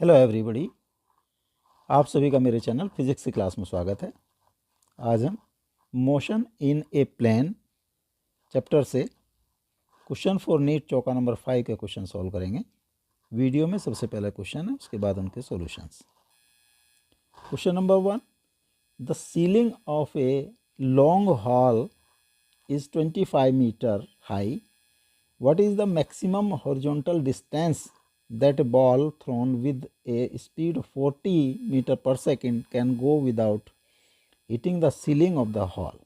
Hello everybody, आप सभी का मेरे चैनल फिजिक्स की क्लास में स्वागत है। आज हम motion in a plane chapter से क्वेश्चन फॉर नीट चौका नंबर 5 के क्वेश्चन सॉल्व करेंगे। वीडियो में सबसे पहला क्वेश्चन है, उसके बाद उनके solutions. Question number 1, the ceiling of a long hall is 25 metre high. What is the maximum horizontal distance that a ball thrown with a speed of 40 meter per second can go without hitting the ceiling of the hall?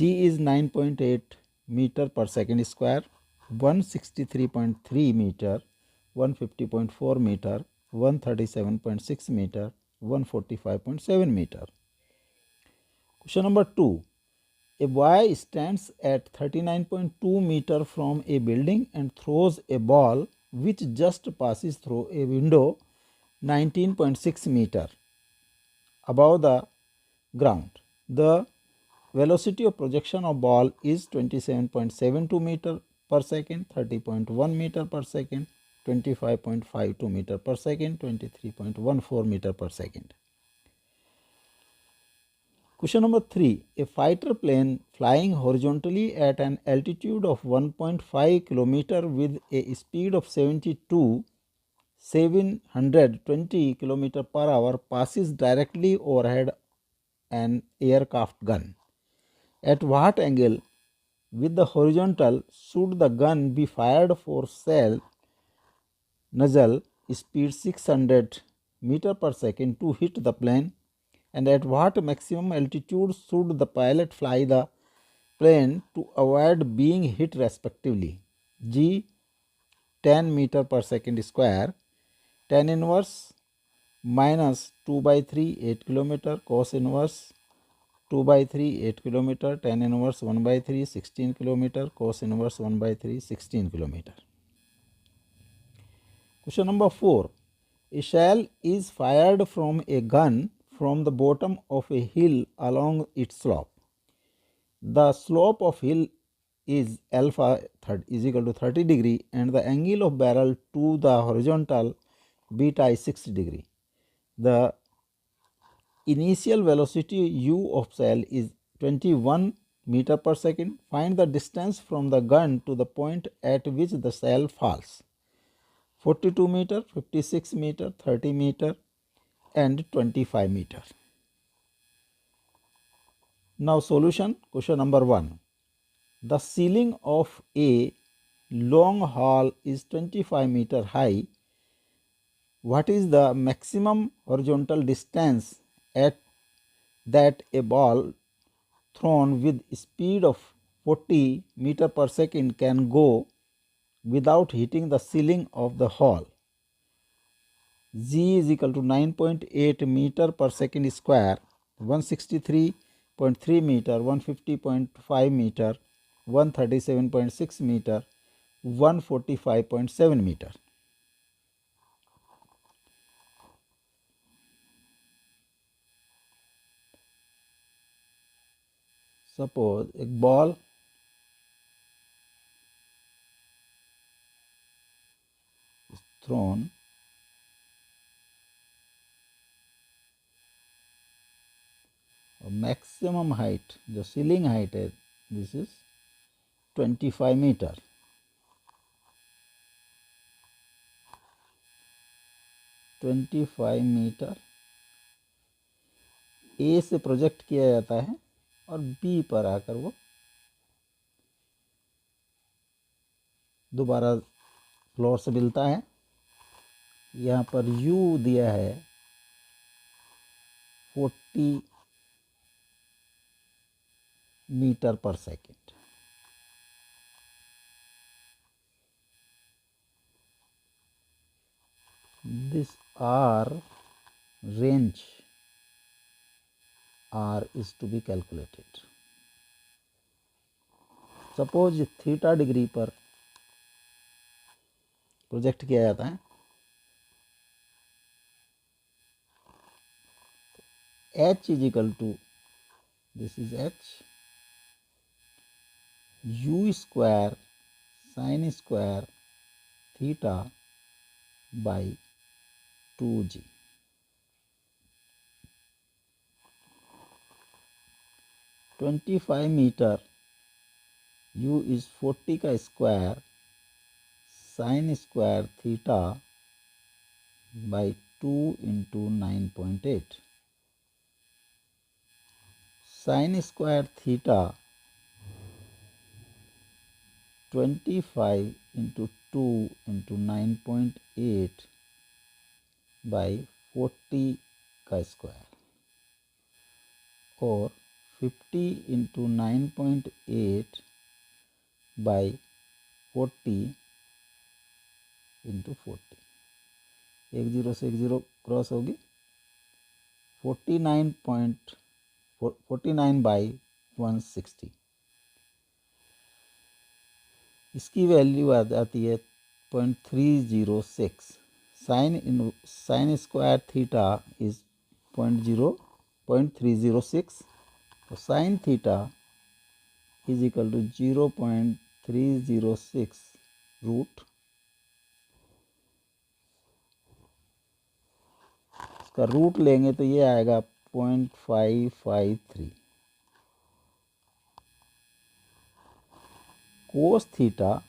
G is 9.8 meter per second square, 163.3 meter, 150.4 meter, 137.6 meter, 145.7 meter. Question number 2. A boy stands at 39.2 meter from a building and throws a ball which just passes through a window 19.6 meter above the ground. The velocity of projection of ball is 27.72 meter per second, 30.1 meter per second, 25.52 meter per second, 23.14 meter per second. Question number 3. A fighter plane flying horizontally at an altitude of 1.5 km with a speed of 720 km per hour passes directly overhead an aircraft gun. At what angle with the horizontal should the gun be fired for shell nozzle speed 600 meter per second to hit the plane? And at what maximum altitude should the pilot fly the plane to avoid being hit respectively? G 10 meter per second square, tan inverse minus 2 by 3 8 kilometer, cos inverse 2 by 3 8 kilometer, tan inverse 1 by 3 16 kilometer, cos inverse 1 by 3 16 kilometer. Question number 4. A shell is fired from a gun from the bottom of a hill along its slope. The slope of hill is alpha is equal to 30 degree and the angle of barrel to the horizontal beta is 6 degree. The initial velocity u of shell is 21 meter per second. Find the distance from the gun to the point at which the shell falls. 42 meter, 56 meter, 30 meter and 25 meter. Now solution. Question number 1. The ceiling of a long hall is 25 meter high. What is the maximum horizontal distance at that a ball thrown with speed of 40 meter per second can go without hitting the ceiling of the hall? G is equal to 9.8 meter per second square, 163.3 meter, 150.5 meter, 137.6 meter, 145.7 meter. Suppose a ball is thrown maximum height, the ceiling height है, this is 25 meter. Metre ए से project किया जाता है और B पर आकर वो दोबारा फ्लोर से मिलता है। यहाँ पर u दिया है 40 मीटर पर second. This r range r is to be calculated. Suppose theta degree पर प्रोजेक्ट किया जाता है, h is equal to this is h u square sine square theta by 2g. 25 metre u is 40 का square sine square theta by 2 into 9.8. Sine square theta 25 into 2 into 9.8 by 40 का square और 50 into 9.8 by 40 into 40. एक zero से एक zero cross होगी. 49 by 160. इसकी value आ जाती है 0.306. Sine square theta is 0.306. तो sine theta is equal to 0.306 root. इसका रूट लेंगे तो ये आएगा 0.553. Cos theta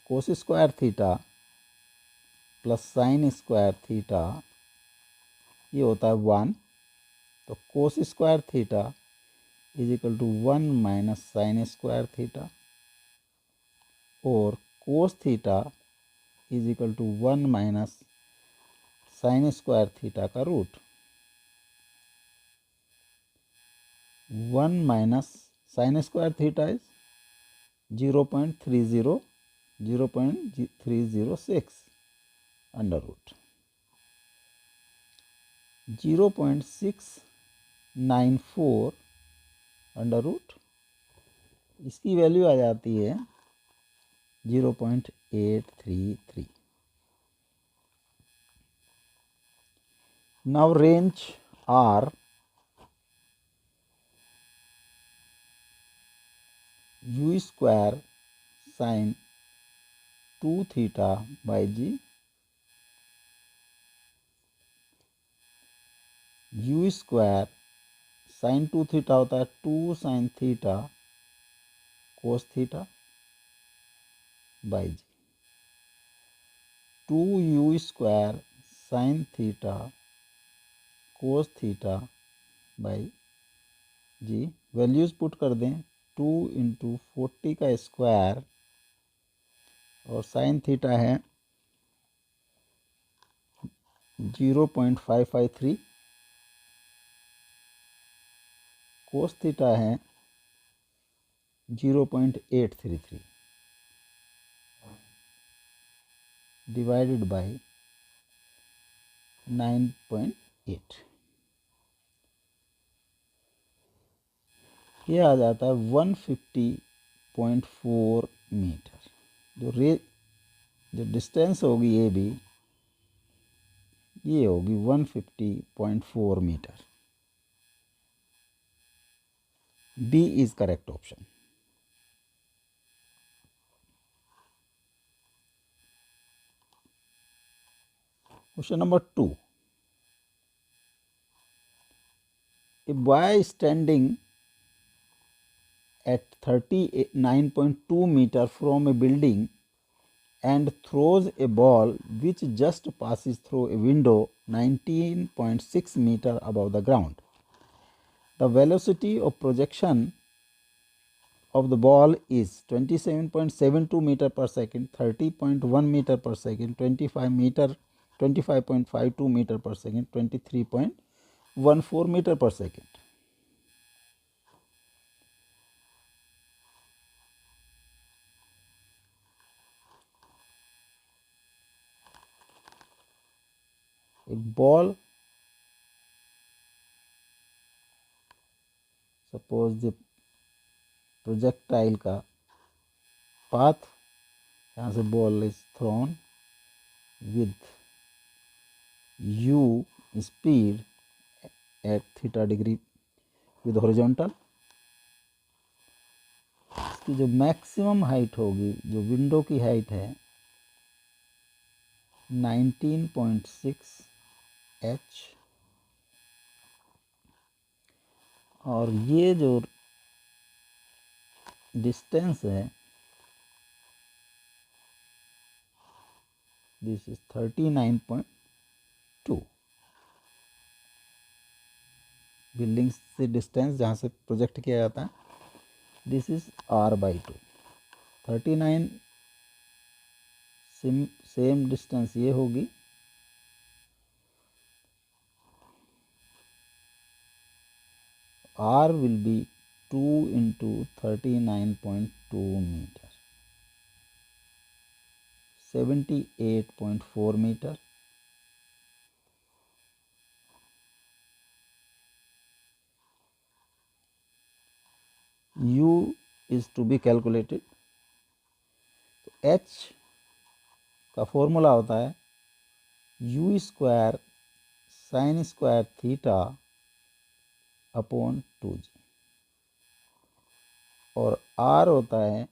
cos square theta plus sine square theta ये होता है 1. तो cos square theta is equal to 1 minus sine square theta और cos theta is equal to 1 minus sine square theta का root. 1 minus sine square theta is 0.306 under root 0.694 under root. इसकी value आ जाती है 0.833. Now range R u square sine 2 theta by G. u square sine 2 theta होता है 2 sine theta cos theta by G. 2u square sine theta cos theta by G. Values put कर दें. 2 into 40 का square और sine theta है 0.553. Cos theta है 0.833 divided by 9.8. ये आ जाता है 150.4 मीटर. जो डिस्टेंस होगी ये भी ये होगी 150.4 metre. B is correct option. Question number 2. A boy standing at 39.2 meter from a building and throws a ball which just passes through a window 19.6 meter above the ground. The velocity of projection of the ball is 27.72 meter per second, 30.1 meter per second, 25.52 meter per second, 23.14 meter per second. एक ball suppose the projectile का path यहाँ से ball is throne with u speed at theta degree with horizontal. इसकी जो maximum height होगी जो window की height है 19.6 h, और ये जो डिस्टेंस है दिस इज 39.2, बिल्डिंग से डिस्टेंस जहाँ से प्रोजेक्ट किया जाता है, this is r/2। 39 same distance ये होगी, r will be 2 into 39.2 meter, 78.4 meter। u is to be calculated। तो h का फॉर्मूला होता है u square sine square theta upon 2g, और r होता है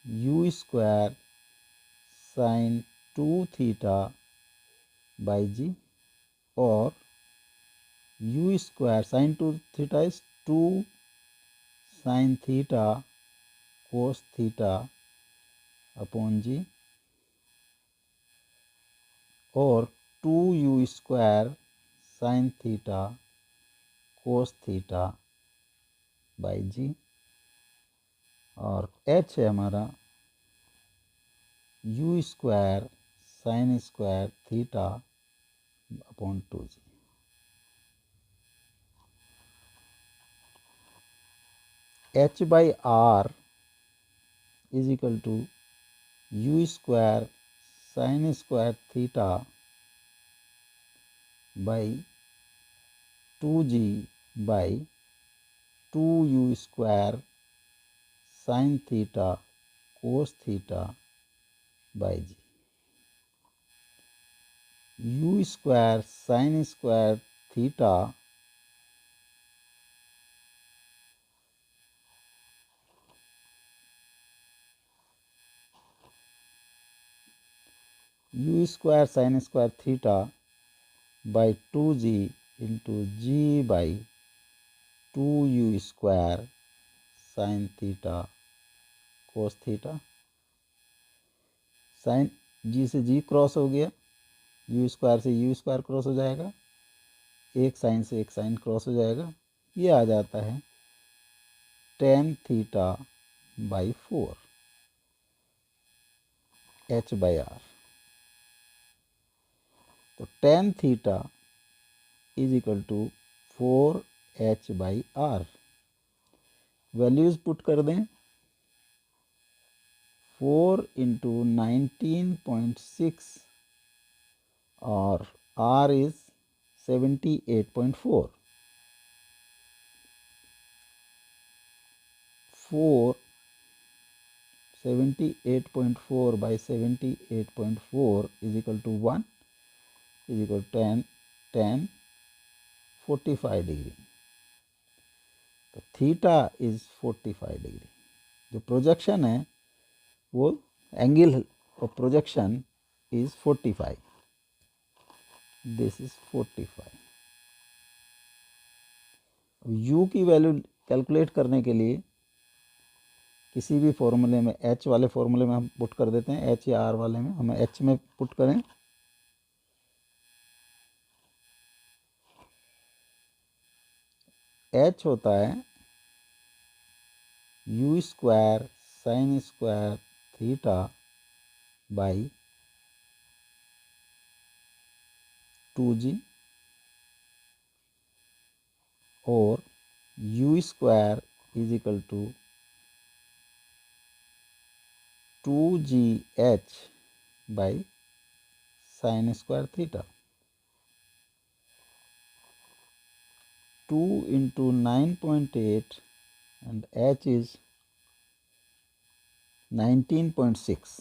u square sine 2 theta by G, और u square sine 2 theta is 2 sine theta cos theta upon G, और 2u square sine theta cos theta by G, और h है हमारा u square sine square theta upon 2g। h by r is equal to u square sine square theta by 2g by 2u square sine theta cos theta by G. u square sine square theta u square sine square theta by 2g into G by 2u square sine theta cos theta. Sine G से G cross हो गया, U square से U square cross हो जाएगा, एक sign से एक sign cross हो जाएगा, ये आ जाता है tan theta by 4 h by R. तो tan theta is equal to 4h by आर। वैल्यूज पुट कर दें, 4 इंटू 19.6 और r इज 78.4। 78.4 by 78.4 is equal to 1 is equal to 10 45 degree. तो थीटा इज 45 डिग्री। जो प्रोजेक्शन है वो angle of projection is 45, this is 45। u की वैल्यू कैलकुलेट करने के लिए किसी भी फॉर्मूले में, h वाले फॉर्मूले में हम पुट कर देते हैं, h या r वाले में, हमें h में पुट करें। h होता है u square sine square theta by 2g, और u square is equal to 2gh by sine square theta. 2 into 9.8 and h is 19.6।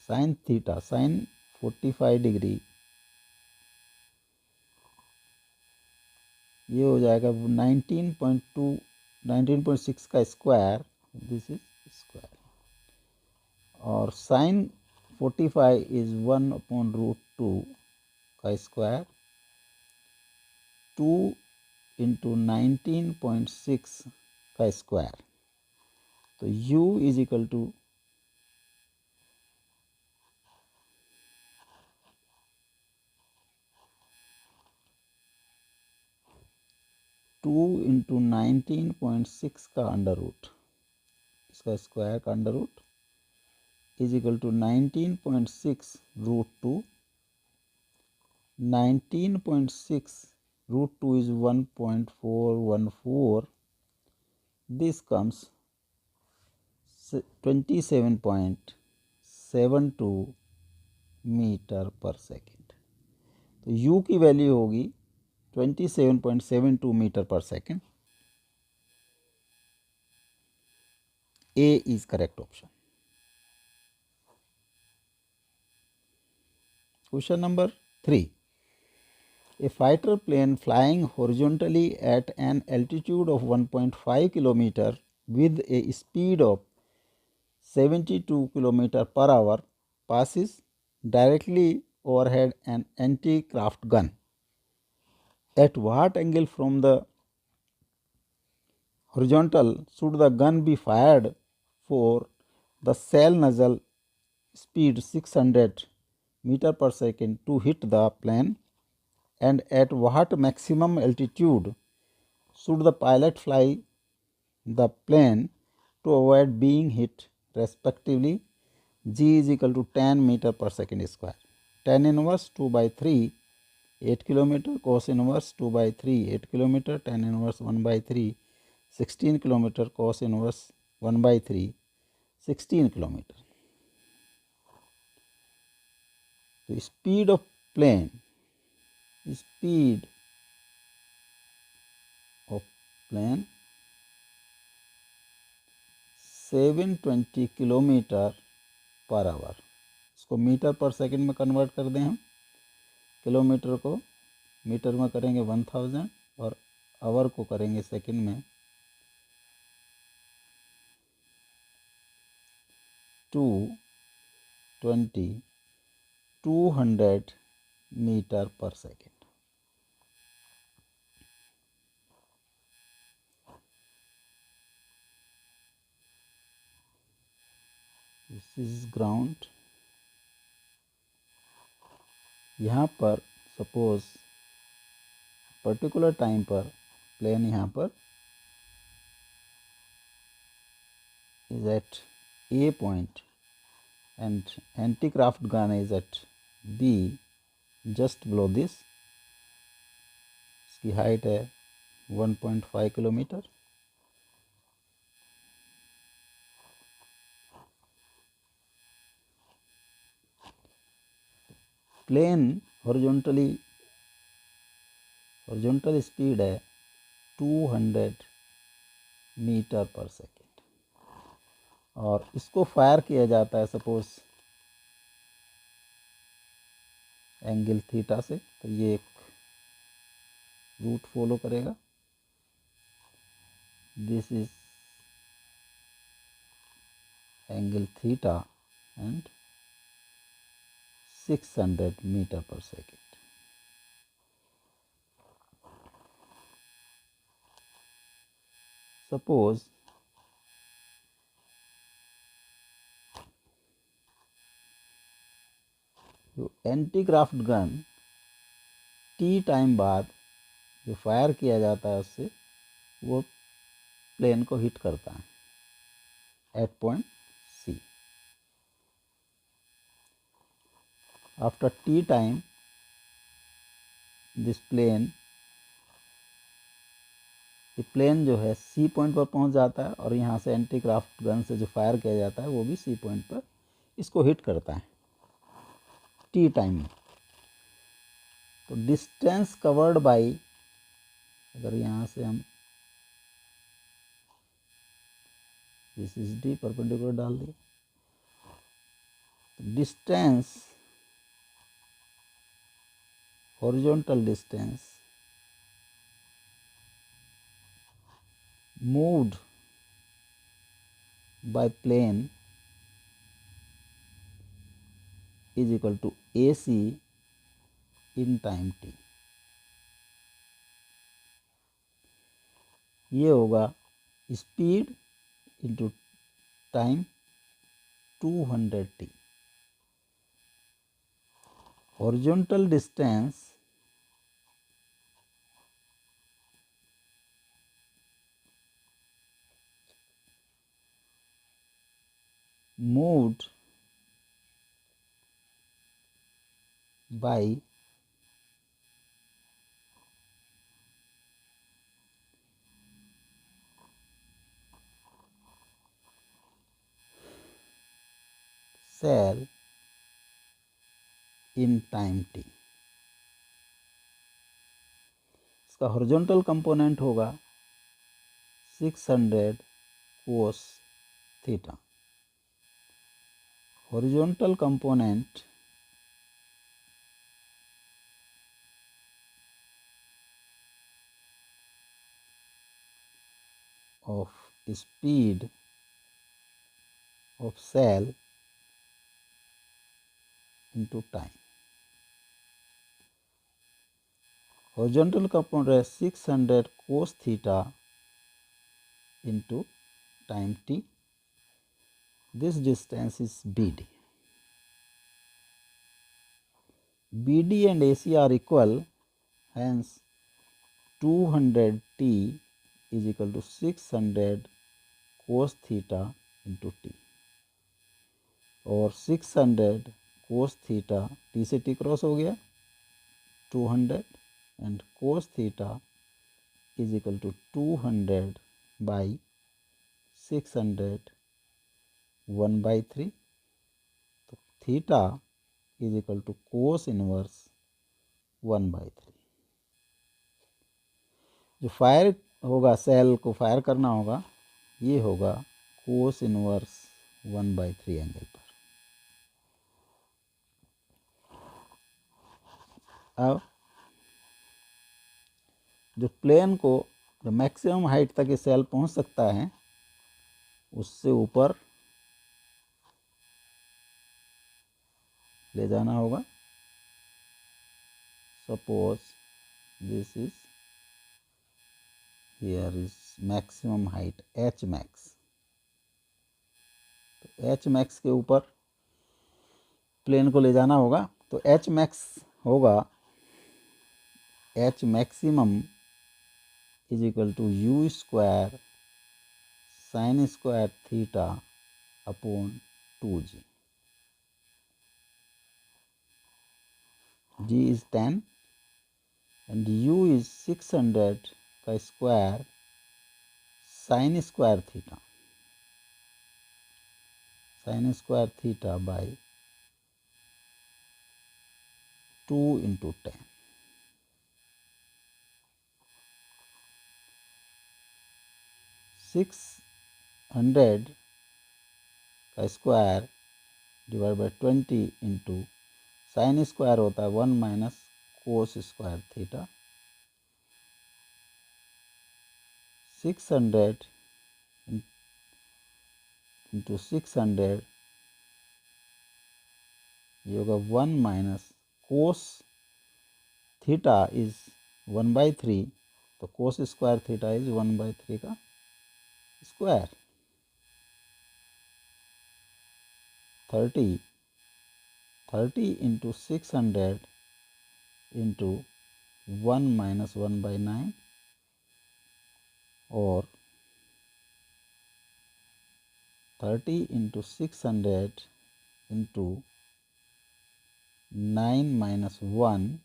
Sine theta sine 45 degree, ये हो जाएगा 19.2 19.6 का स्क्वायर, दिस इज स्क्वायर, और साइन 45 is 1 upon root 2 का square 2 into 19.6 का square, तो u is equal to 2 into 19.6 का अंडर रूट, इसका स्क्वायर का under root is equal to 19.6 root 2, 19.6 root 2 is 1.414, this comes 27.72 metre पर सेकेंड। तो u की वैल्यू होगी 27.72 मीटर पर second. A is correct option. Question number 3, a fighter plane flying horizontally at an altitude of 1.5 km with a speed of 72 km per hour passes directly overhead an anti-craft gun. At what angle from the horizontal should the gun be fired for the shell nozzle speed 600 meter per second to hit the plane, and at what maximum altitude should the pilot fly the plane to avoid being hit respectively? G is equal to 10 meter per second square. Tan inverse 2 by 3 8 kilometer, cos inverse 2 by 3 8 kilometer, tan inverse 1 by 3 16 kilometer, cos inverse 1 by 3 16 kilometer. So speed of plane, speed of plane 720 kilometre per hour. इसको metre पर second में convert कर दें हम, kilometre को metre में करेंगे 1000 और आवर को करेंगे सेकंड में 200 मीटर पर सेकंड। This is ground. यहाँ पर सपोज पर्टिकुलर टाइम पर प्लेन यहाँ पर is at A point and anti-craft gun is at B just below this. इसकी हाइट है 1.5 किलोमीटर। प्लेन हॉरिजॉन्टल स्पीड है 200 मीटर पर सेकेंड और इसको फायर किया जाता है सपोज एंगल थीटा से, तो ये एक रूट फॉलो करेगा। This is angle theta and 600 metre पर सेकेंड। Suppose जो एंटी-क्राफ्ट गन टी टाइम बाद जो फायर किया जाता है उससे वो प्लेन को हिट करता है at point C. After T time this plane जो है सी पॉइंट पर पहुंच जाता है और यहाँ से एंटी क्राफ्ट गन से जो फायर किया जाता है वो भी सी पॉइंट पर इसको हिट करता है टी टाइम में। तो डिस्टेंस कवर्ड बाय, अगर यहाँ से हम दिस इज डी परपेंडिकुलर डाल दिए, distance horizontal distance moved by plane is equal to AC in time t। ये होगा speed into time 200t। Horizontal distance moved by cell in time t। इसका horizontal component होगा 600 cos थीटा। Horizontal component of speed of cell into time। Horizontal component is 600 cos theta into time t। This distance is BD। BD and AC are equal, hence 200t is equal to 600 cos theta into t। और 600 cos थीटा t से t cross हो गया 200 and cos theta is equal to 200 by 600 1/3। तो theta is equal to cos inverse 1/3। जो fire होगा, cell को fire करना होगा, ये होगा कोस इनवर्स 1/3 एंगल पर। अब जो प्लेन को जो मैक्सिमम हाइट तक ये सेल पहुंच सकता है, उससे ऊपर ले जाना होगा। Suppose this is here is maximum height H max. तो H मैक्स के ऊपर प्लेन को ले जाना होगा। तो H मैक्स होगा H maximum is equal to U square sine square theta upon 2G। G is 10 and U is 600 का square sine square theta, sine square theta by 2 into 10। 600 का square divide by 20 into sine square होता है 1 minus cos square theta. 600 into 600 ये होगा 1 minus cos theta is 1/3। तो cos square theta is 1/3 का square. 30 into 600 into 1 minus 1/9 और 30 into 600 into 9 minus 1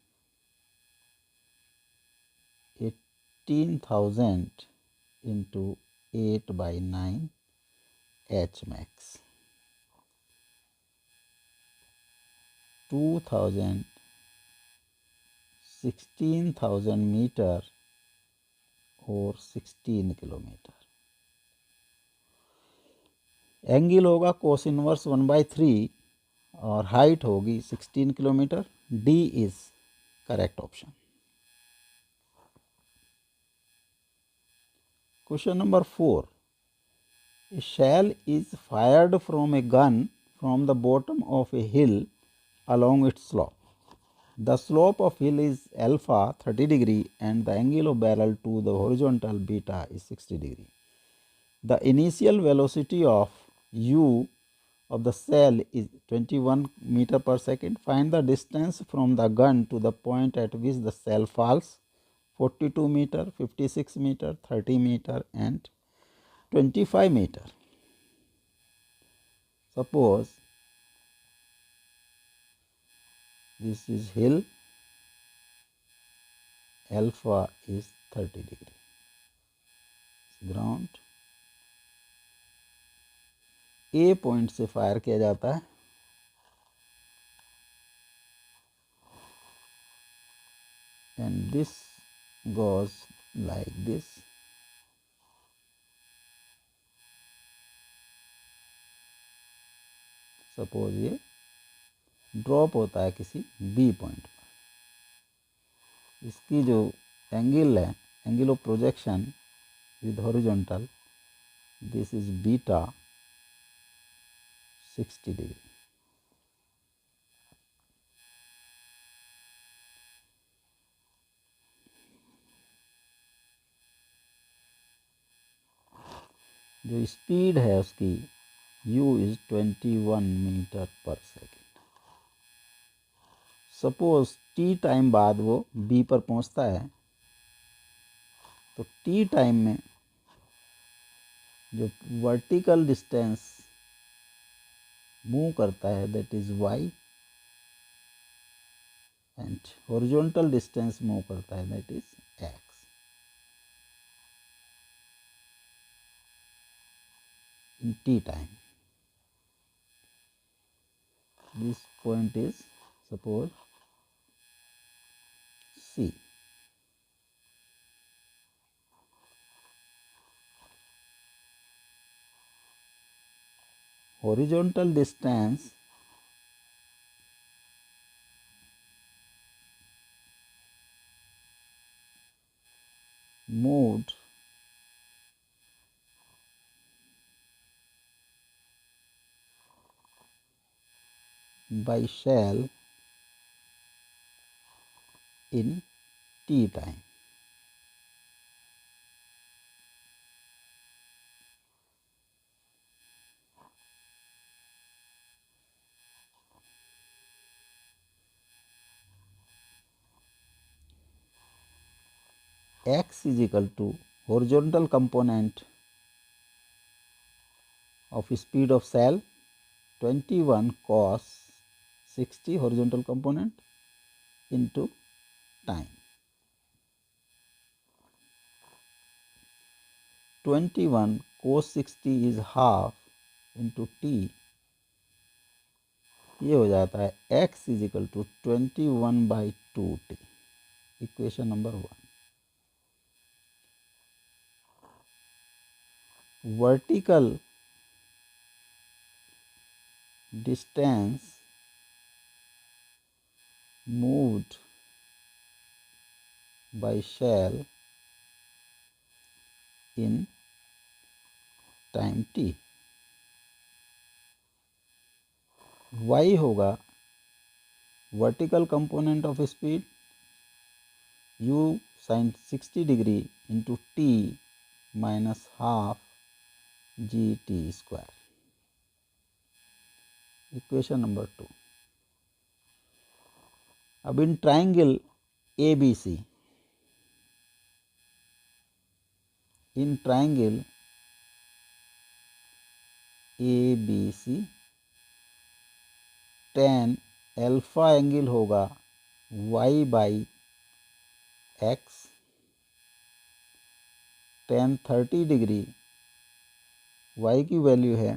18,000 into 8/9 H max 2000 16,000 metre और 16 kilometre. Angle होगा कोस inverse 1/3 और हाइट होगी 16 kilometre. D is correct option. Question number 4। A shell is fired from a gun from the bottom of a hill along its slope. The slope of hill is alpha 30 degree and the angle of barrel to the horizontal beta is 60 degree. The initial velocity of u of the cell is 21 meter per second. Find the distance from the gun to the point at which the cell falls. 42 meter, 56 meter, 30 meter and 25 meter. Suppose this is hill, alpha is 30 degree. Ground A point से fire किया जाता है and this goes like this. Suppose ये drop होता है किसी B point पर. इसकी जो एंगल है, angle of projection with horizontal, this is beta 60 degree. जो स्पीड है उसकी u इज 21 मीटर पर सेकेंड. सपोज t टाइम बाद वो b पर पहुंचता है, तो t टाइम में जो वर्टिकल डिस्टेंस मूव करता है that is y and horizontal distance move करता है that is x. in t time this point is suppose C. Horizontal distance moved by shell in t time. X is equal to horizontal component of speed of cell 21 cos 60 horizontal component into time. 21 cos 60 is half into t. ये हो जाता है x is equal to 21/2t. Equation number 1. Vertical distance moved by shell in time t. y होगा vertical component of speed u sin 60 degree into T minus half G T square. Equation number 2. अब in triangle A B C, in triangle A B C tan alpha angle होगा y by X, tan 30 degree y की वैल्यू है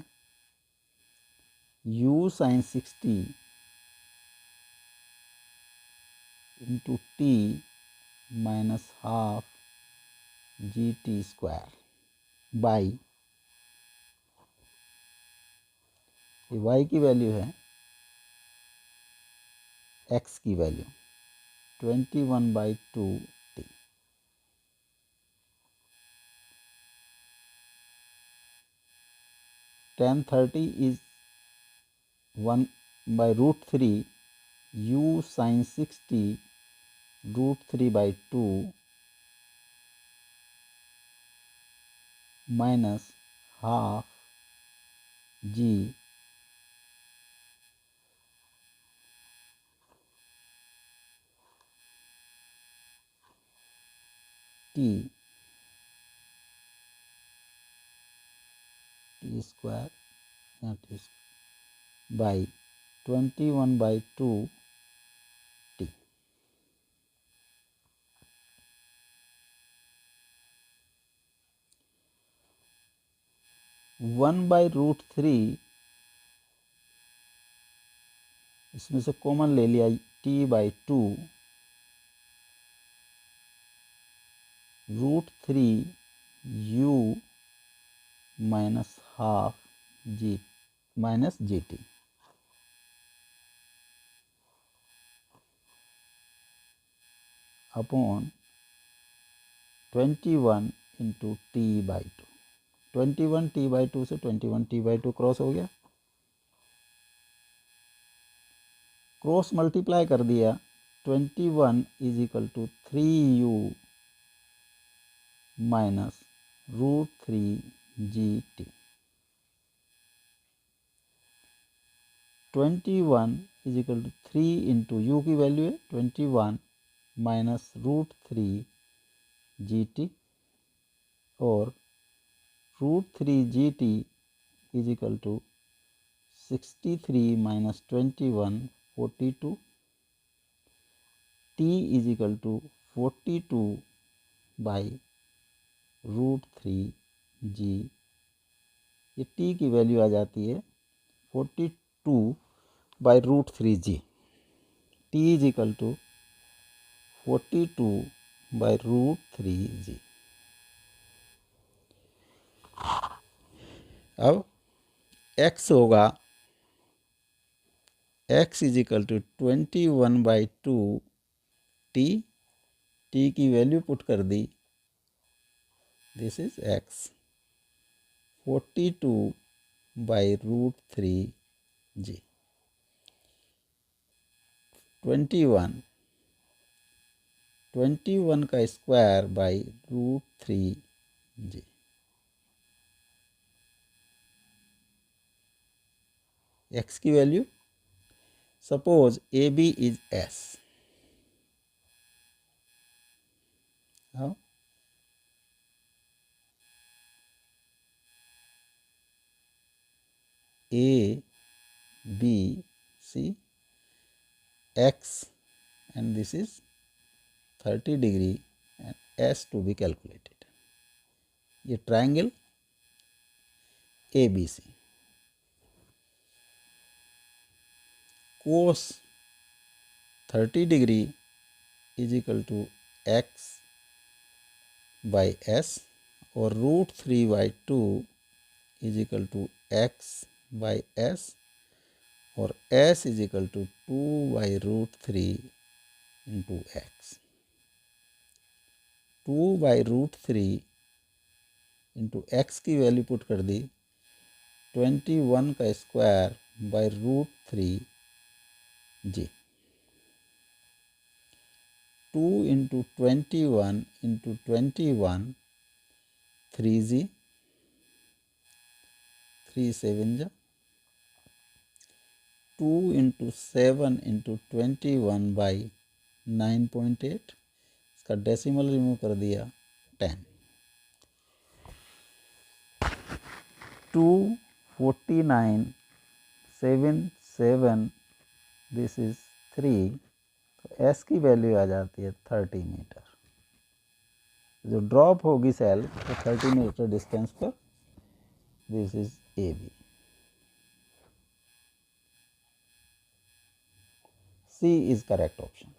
u sin 60 into T minus half G T square by, y की वैल्यू है x की वैल्यू 21/2t. tan 30 is 1/√3 u sin 60 √3/2 minus half g t square that is by 21/2 t. One by √3 इसमें से कॉमन ले लिया t/2 √3 u माइनस half G minus G T upon 21 into t/2। 21 t/2 से 21 t/2 क्रॉस हो गया, क्रॉस मल्टीप्लाई कर दिया। 21 is equal to 3u minus √3 gt। 21 is equal to 3 into U की वैल्यू है 21 माइनस √3 gt और √3 gt is equal to 63 minus 21 42 t is equal to 42 by √3 g। ये t की वैल्यू आ जाती है 42 by √3 g। t is equal to 42 by √3 g। अब x होगा x is equal to 21/2 t। t की वैल्यू पुट कर दी, this is x 42 by √3 g। 21 का स्क्वायर बाई √3 g। x की value, suppose A B is s। How A B C x and this is 30 degree and s to be calculated। ये triangle ABC cos 30 degree is equal to x by s और √3/2 is equal to x by s और s is equal to 2 by √3 into x। 2 by √3 into x की value put कर दी, 21 का square by √3 g। 2 into 21 into 21 3g 3 7 जा 2 into 7 into 21 by 9.8। इसका decimal remove कर दिया 10। 249 7 7 this is 3। तो S की वैल्यू आ जाती है 30 मीटर। जो ड्रॉप होगी सेल तो 30 मीटर डिस्टेंस पर, this is A B. C is correct option.